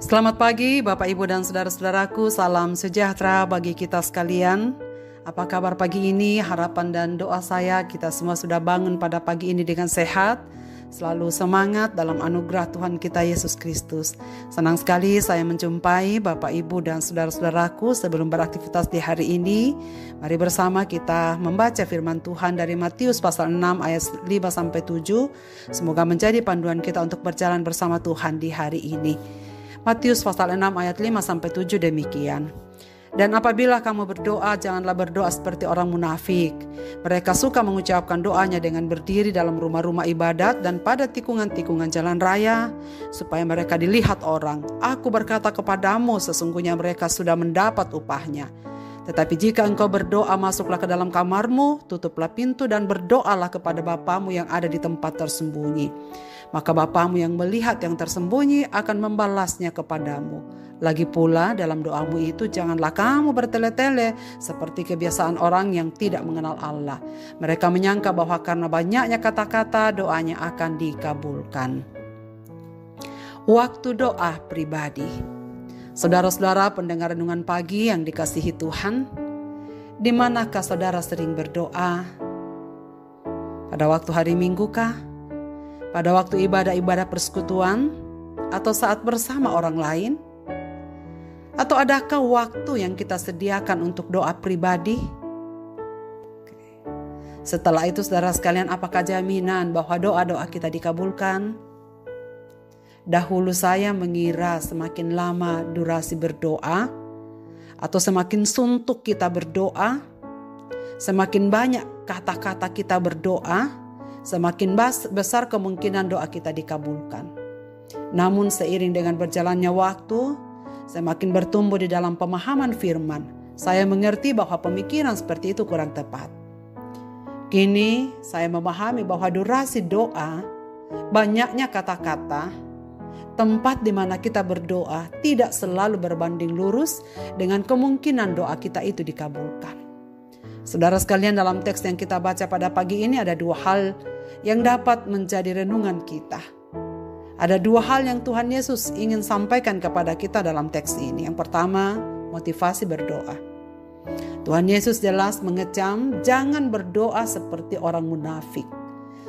Selamat pagi Bapak Ibu dan saudara-saudaraku, salam sejahtera bagi kita sekalian. Apa kabar pagi ini? Harapan dan doa saya kita semua sudah bangun pada pagi ini dengan sehat, selalu semangat dalam anugerah Tuhan kita Yesus Kristus. Senang sekali saya menjumpai Bapak Ibu dan saudara-saudaraku. Sebelum beraktivitas di hari ini, mari bersama kita membaca firman Tuhan dari Matius pasal 6 ayat 5-7. Semoga menjadi panduan kita untuk berjalan bersama Tuhan di hari ini. Matius pasal 6 ayat 5-7 demikian. Dan apabila kamu berdoa, janganlah berdoa seperti orang munafik. Mereka suka mengucapkan doanya dengan berdiri dalam rumah-rumah ibadat dan pada tikungan-tikungan jalan raya, supaya mereka dilihat orang. Aku berkata kepadamu, sesungguhnya mereka sudah mendapat upahnya. Tetapi jika engkau berdoa, masuklah ke dalam kamarmu, tutuplah pintu dan berdoalah kepada Bapamu yang ada di tempat tersembunyi. Maka Bapamu yang melihat yang tersembunyi akan membalasnya kepadamu. Lagi pula dalam doamu itu janganlah kamu bertele-tele seperti kebiasaan orang yang tidak mengenal Allah. Mereka menyangka bahwa karena banyaknya kata-kata doanya akan dikabulkan. Waktu doa pribadi. Saudara-saudara pendengar renungan pagi yang dikasihi Tuhan, di manakah saudara sering berdoa? Pada waktu hari Minggu kah? Pada waktu ibadah-ibadah persekutuan? Atau saat bersama orang lain? Atau adakah waktu yang kita sediakan untuk doa pribadi? Setelah itu saudara sekalian, apakah jaminan bahwa doa-doa kita dikabulkan? Dahulu saya mengira semakin lama durasi berdoa atau semakin suntuk kita berdoa, semakin banyak kata-kata kita berdoa, semakin besar kemungkinan doa kita dikabulkan. Namun seiring dengan berjalannya waktu, semakin bertumbuh di dalam pemahaman firman, saya mengerti bahwa pemikiran seperti itu kurang tepat. Kini saya memahami bahwa durasi doa, banyaknya kata-kata, tempat di mana kita berdoa tidak selalu berbanding lurus dengan kemungkinan doa kita itu dikabulkan. Saudara sekalian, dalam teks yang kita baca pada pagi ini ada dua hal yang dapat menjadi renungan kita. Ada dua hal yang Tuhan Yesus ingin sampaikan kepada kita dalam teks ini. Yang pertama, motivasi berdoa. Tuhan Yesus jelas mengecam jangan berdoa seperti orang munafik,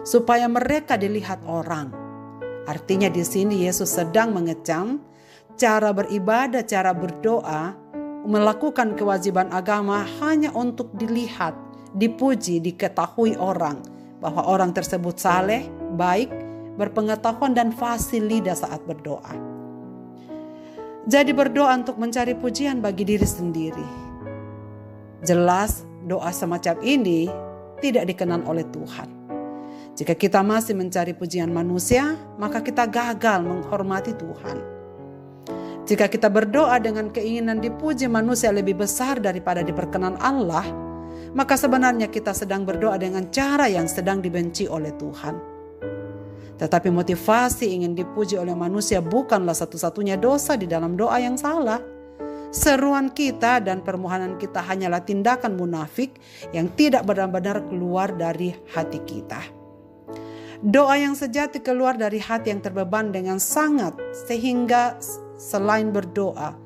supaya mereka dilihat orang. Artinya di sini Yesus sedang mengecam cara beribadah, cara berdoa, melakukan kewajiban agama hanya untuk dilihat, dipuji, diketahui orang, bahwa orang tersebut saleh, baik, berpengetahuan dan fasih lidah saat berdoa. Jadi berdoa untuk mencari pujian bagi diri sendiri. Jelas doa semacam ini tidak dikenan oleh Tuhan. Jika kita masih mencari pujian manusia, maka kita gagal menghormati Tuhan. Jika kita berdoa dengan keinginan dipuji manusia lebih besar daripada diperkenan Allah, maka sebenarnya kita sedang berdoa dengan cara yang sedang dibenci oleh Tuhan. Tetapi motivasi ingin dipuji oleh manusia bukanlah satu-satunya dosa di dalam doa yang salah. Seruan kita dan permohonan kita hanyalah tindakan munafik yang tidak benar-benar keluar dari hati kita. Doa yang sejati keluar dari hati yang terbeban dengan sangat, sehingga selain berdoa,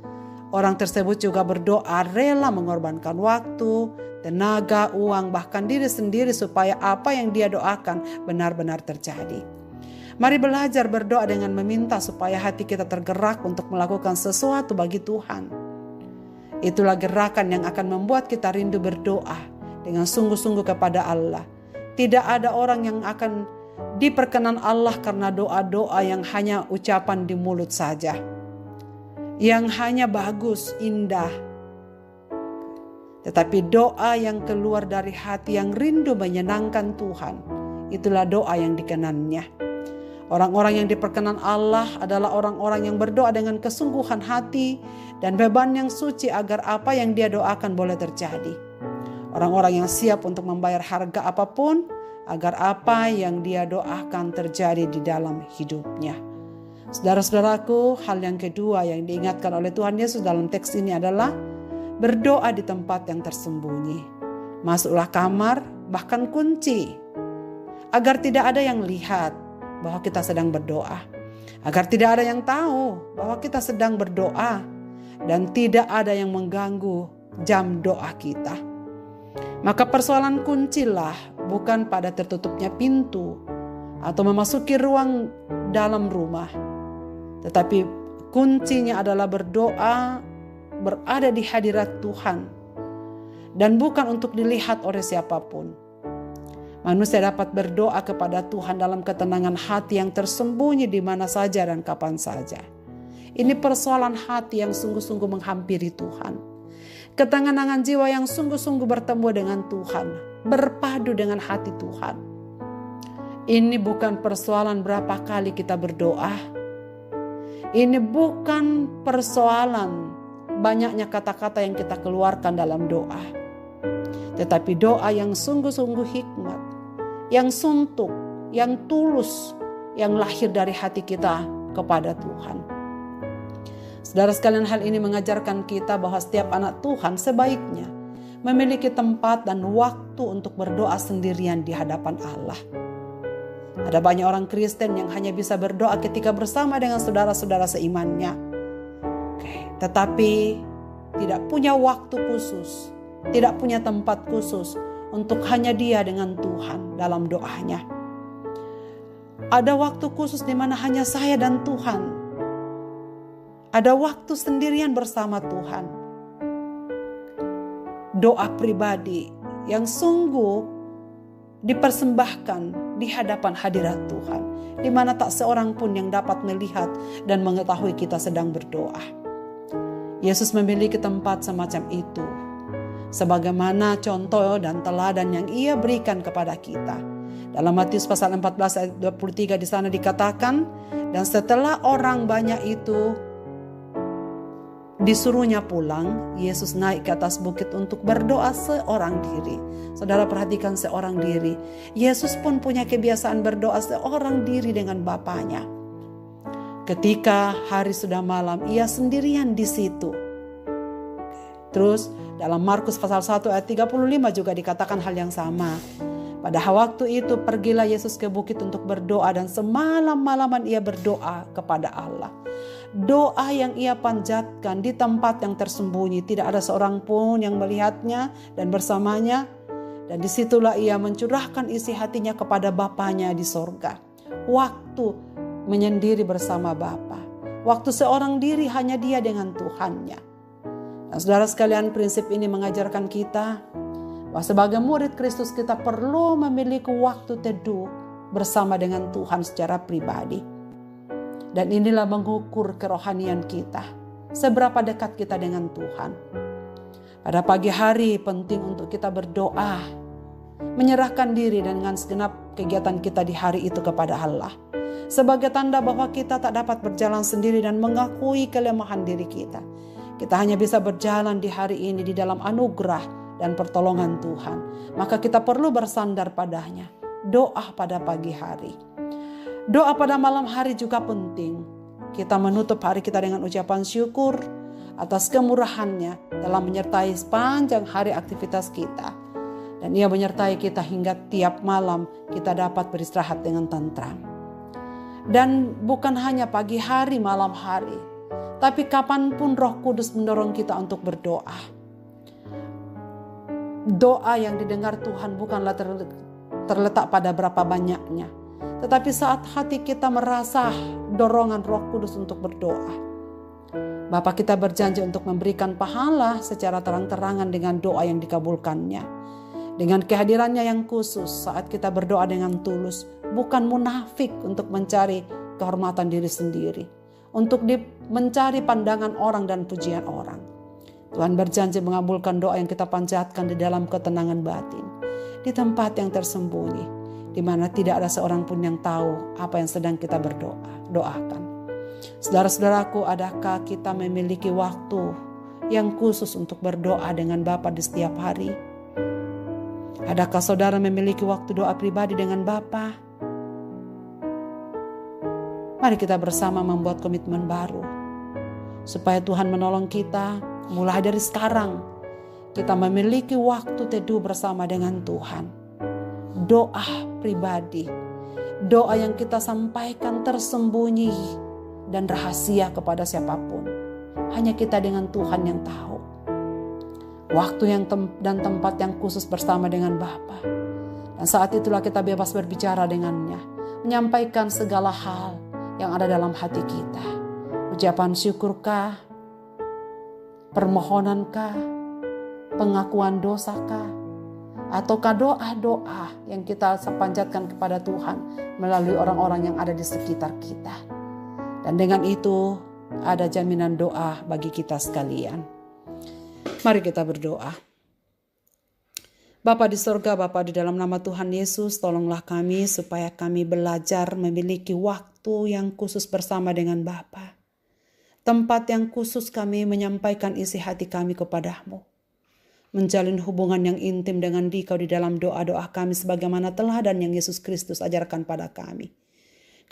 orang tersebut juga berdoa rela mengorbankan waktu, tenaga, uang, bahkan diri sendiri supaya apa yang dia doakan benar-benar terjadi. Mari belajar berdoa dengan meminta supaya hati kita tergerak untuk melakukan sesuatu bagi Tuhan. Itulah gerakan yang akan membuat kita rindu berdoa dengan sungguh-sungguh kepada Allah. Tidak ada orang yang akan diperkenan Allah karena doa-doa yang hanya ucapan di mulut saja, yang hanya bagus, indah. Tetapi doa yang keluar dari hati yang rindu menyenangkan Tuhan, itulah doa yang dikenannya. Orang-orang yang diperkenan Allah adalah orang-orang yang berdoa dengan kesungguhan hati dan beban yang suci agar apa yang dia doakan boleh terjadi. Orang-orang yang siap untuk membayar harga apapun agar apa yang dia doakan terjadi di dalam hidupnya. Saudara-saudaraku, hal yang kedua yang diingatkan oleh Tuhan Yesus dalam teks ini adalah berdoa di tempat yang tersembunyi. Masuklah kamar, bahkan kunci, agar tidak ada yang lihat bahwa kita sedang berdoa. agar tidak ada yang tahu bahwa kita sedang berdoa dan tidak ada yang mengganggu jam doa kita. Maka persoalan kuncilah bukan pada tertutupnya pintu atau memasuki ruang dalam rumah, tetapi kuncinya adalah berdoa, berada di hadirat Tuhan, dan bukan untuk dilihat oleh siapapun. Manusia dapat berdoa kepada Tuhan dalam ketenangan hati yang tersembunyi di mana saja dan kapan saja. Ini persoalan hati yang sungguh-sungguh menghampiri Tuhan. Ketenangan jiwa yang sungguh-sungguh bertemu dengan Tuhan, berpadu dengan hati Tuhan. Ini bukan persoalan berapa kali kita berdoa. Ini bukan persoalan banyaknya kata-kata yang kita keluarkan dalam doa. Tetapi doa yang sungguh-sungguh hikmat, yang suntuk, yang tulus, yang lahir dari hati kita kepada Tuhan. Saudara sekalian, hal ini mengajarkan kita bahwa setiap anak Tuhan sebaiknya memiliki tempat dan waktu untuk berdoa sendirian di hadapan Allah. Ada banyak orang Kristen yang hanya bisa berdoa ketika bersama dengan saudara-saudara seimannya. Tetapi tidak punya waktu khusus, tidak punya tempat khusus untuk hanya dia dengan Tuhan dalam doanya. Ada waktu khusus di mana hanya saya dan Tuhan. Ada waktu sendirian bersama Tuhan. Doa pribadi yang sungguh dipersembahkan di hadapan hadirat Tuhan, di mana tak seorang pun yang dapat melihat dan mengetahui kita sedang berdoa. Yesus memiliki tempat semacam itu, sebagaimana contoh dan teladan yang Ia berikan kepada kita. Dalam Matius pasal 14 ayat 23 di sana dikatakan, dan setelah orang banyak itu disuruhnya pulang, Yesus naik ke atas bukit untuk berdoa seorang diri. Saudara perhatikan, seorang diri. Yesus pun punya kebiasaan berdoa seorang diri dengan Bapanya. Ketika hari sudah malam, Ia sendirian di situ. Terus dalam Markus pasal 1 ayat 35 juga dikatakan hal yang sama. Pada waktu itu pergilah Yesus ke bukit untuk berdoa, dan semalam-malaman Ia berdoa kepada Allah. Doa yang Ia panjatkan di tempat yang tersembunyi, tidak ada seorang pun yang melihatnya dan bersamanya. Dan disitulah Ia mencurahkan isi hatinya kepada Bapanya di sorga. Waktu menyendiri bersama Bapa, waktu seorang diri hanya dia dengan Tuhannya. Dan saudara sekalian, prinsip ini mengajarkan kita bahwa sebagai murid Kristus kita perlu memiliki waktu teduh bersama dengan Tuhan secara pribadi. Dan inilah mengukur kerohanian kita, seberapa dekat kita dengan Tuhan. Pada pagi hari penting untuk kita berdoa, menyerahkan diri dengan segenap kegiatan kita di hari itu kepada Allah, sebagai tanda bahwa kita tak dapat berjalan sendiri dan mengakui kelemahan diri kita. Kita hanya bisa berjalan di hari ini di dalam anugerah dan pertolongan Tuhan. Maka kita perlu bersandar padanya. Doa pada pagi hari. Doa pada malam hari juga penting. Kita menutup hari kita dengan ucapan syukur atas kemurahannya dalam menyertai sepanjang hari aktivitas kita. Dan Ia menyertai kita hingga tiap malam kita dapat beristirahat dengan tentram. Dan bukan hanya pagi hari, malam hari, tapi kapanpun Roh Kudus mendorong kita untuk berdoa. Doa yang didengar Tuhan bukanlah terletak pada berapa banyaknya, tetapi saat hati kita merasa dorongan Roh Kudus untuk berdoa. Bapa kita berjanji untuk memberikan pahala secara terang-terangan dengan doa yang dikabulkannya. Dengan kehadirannya yang khusus saat kita berdoa dengan tulus, bukan munafik untuk mencari kehormatan diri sendiri, untuk mencari pandangan orang dan pujian orang. Tuhan berjanji mengabulkan doa yang kita panjatkan di dalam ketenangan batin, di tempat yang tersembunyi, di mana tidak ada seorang pun yang tahu apa yang sedang kita doakan. Saudara-saudaraku, adakah kita memiliki waktu yang khusus untuk berdoa dengan Bapa di setiap hari? Adakah saudara memiliki waktu doa pribadi dengan Bapa? Mari kita bersama membuat komitmen baru, supaya Tuhan menolong kita. Mulai dari sekarang, kita memiliki waktu teduh bersama dengan Tuhan. Doa pribadi, doa yang kita sampaikan tersembunyi dan rahasia kepada siapapun. Hanya kita dengan Tuhan yang tahu. Waktu dan tempat yang khusus bersama dengan Bapa. Dan saat itulah kita bebas berbicara dengannya. Menyampaikan segala hal yang ada dalam hati kita. Ucapan syukurkah? Permohonankah? Pengakuan dosakah? Ataukah doa-doa yang kita panjatkan kepada Tuhan melalui orang-orang yang ada di sekitar kita. Dan dengan itu ada jaminan doa bagi kita sekalian. Mari kita berdoa. Bapa di sorga, Bapa di dalam nama Tuhan Yesus, tolonglah kami supaya kami belajar memiliki waktu yang khusus bersama dengan Bapa. Tempat yang khusus kami menyampaikan isi hati kami kepadamu. Menjalin hubungan yang intim dengan Dikau di dalam doa-doa kami sebagaimana teladan yang Yesus Kristus ajarkan pada kami.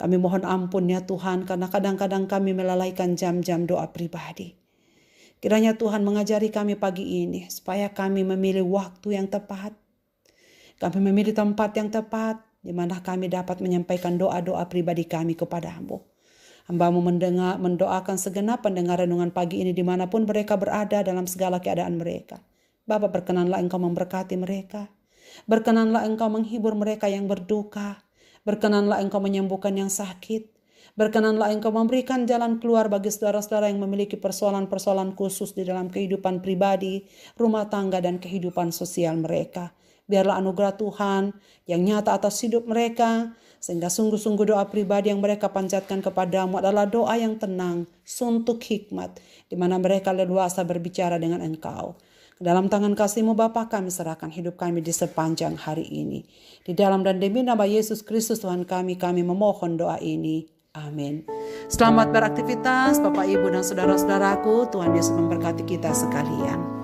Kami mohon ampun ya Tuhan, karena kadang-kadang kami melalaikan jam-jam doa pribadi. Kiranya Tuhan mengajari kami pagi ini supaya kami memilih waktu yang tepat. Kami memilih tempat yang tepat di mana kami dapat menyampaikan doa-doa pribadi kami kepadamu. Hamba-Mu mendoakan segenap pendengar renungan pagi ini dimanapun mereka berada dalam segala keadaan mereka. Bapa, berkenanlah Engkau memberkati mereka. Berkenanlah Engkau menghibur mereka yang berduka. Berkenanlah Engkau menyembuhkan yang sakit. Berkenanlah Engkau memberikan jalan keluar bagi saudara-saudara yang memiliki persoalan-persoalan khusus di dalam kehidupan pribadi, rumah tangga, dan kehidupan sosial mereka. Biarlah anugerah Tuhan yang nyata atas hidup mereka, sehingga sungguh-sungguh doa pribadi yang mereka panjatkan kepadamu adalah doa yang tenang, suntuk hikmat, di mana mereka leluasa berbicara dengan Engkau. Dalam tangan kasih-Mu Bapa, kami serahkan hidup kami di sepanjang hari ini. Di dalam dan demi nama Yesus Kristus Tuhan kami memohon doa ini. Amin. Selamat beraktivitas Bapak, Ibu, dan saudara-saudaraku. Tuhan Yesus memberkati kita sekalian.